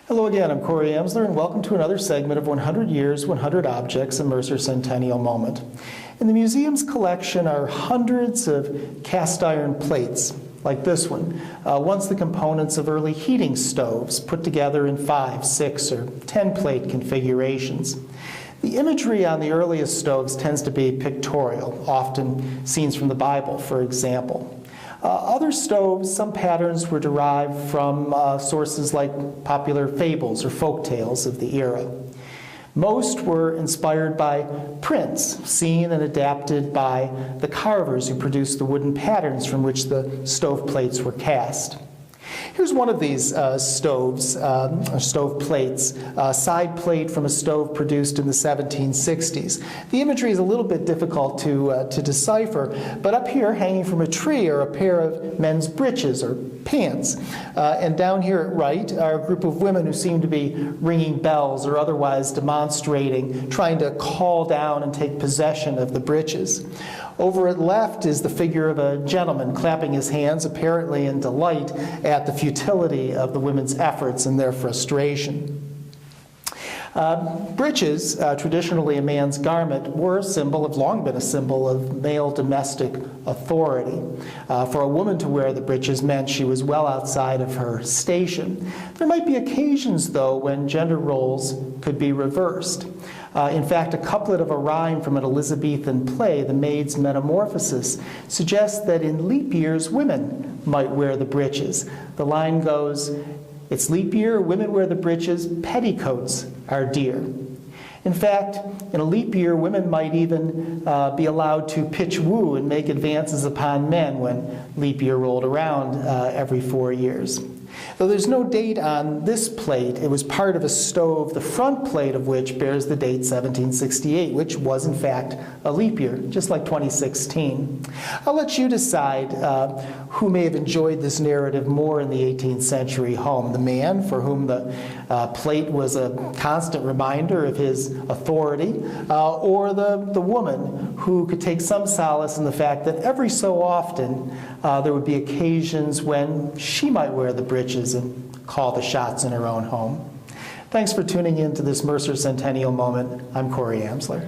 Hello again, I'm Corey Amsler, and welcome to another segment of 100 Years, 100 Objects, a Mercer Centennial Moment. In the museum's collection are hundreds of cast iron plates, like this one, once the components of early heating stoves, put together in 5, 6, or 10 plate configurations. The imagery on the earliest stoves tends to be pictorial, often scenes from the Bible, for example. Other stoves, some patterns were derived from sources like popular fables or folk tales of the era. Most were inspired by prints seen and adapted by the carvers who produced the wooden patterns from which the stove plates were cast. Here's one of these stoves, or stove plates, a side plate from a stove produced in the 1760s. The imagery is a little bit difficult to decipher, but up here, hanging from a tree, are a pair of men's breeches or pants. And down here at right are a group of women who seem to be ringing bells or otherwise demonstrating, trying to call down and take possession of the breeches. Over at left is the figure of a gentleman clapping his hands, apparently in delight at the futility of the women's efforts and their frustration. Breeches, traditionally a man's garment, were a symbol, have long been a symbol of male domestic authority. For a woman to wear the breeches meant she was well outside of her station. There might be occasions, though, when gender roles could be reversed. In fact, a couplet of a rhyme from an Elizabethan play, The Maid's Metamorphosis, suggests that in leap years, women might wear the breeches. The line goes, "It's leap year, women wear the breeches, petticoats are dear." In fact, in a leap year, women might even be allowed to pitch woo and make advances upon men when leap year rolled around every 4 years. Though there's no date on this plate, it was part of a stove, the front plate of which bears the date 1768, which was in fact a leap year, just like 2016. I'll let you decide who may have enjoyed this narrative more in the 18th century home. The man, for whom the plate was a constant reminder of his authority, or the woman who could take some solace in the fact that every so often there would be occasions when she might wear the breeches and call the shots in her own home. Thanks for tuning in to this Mercer Centennial Moment. I'm Corey Amsler.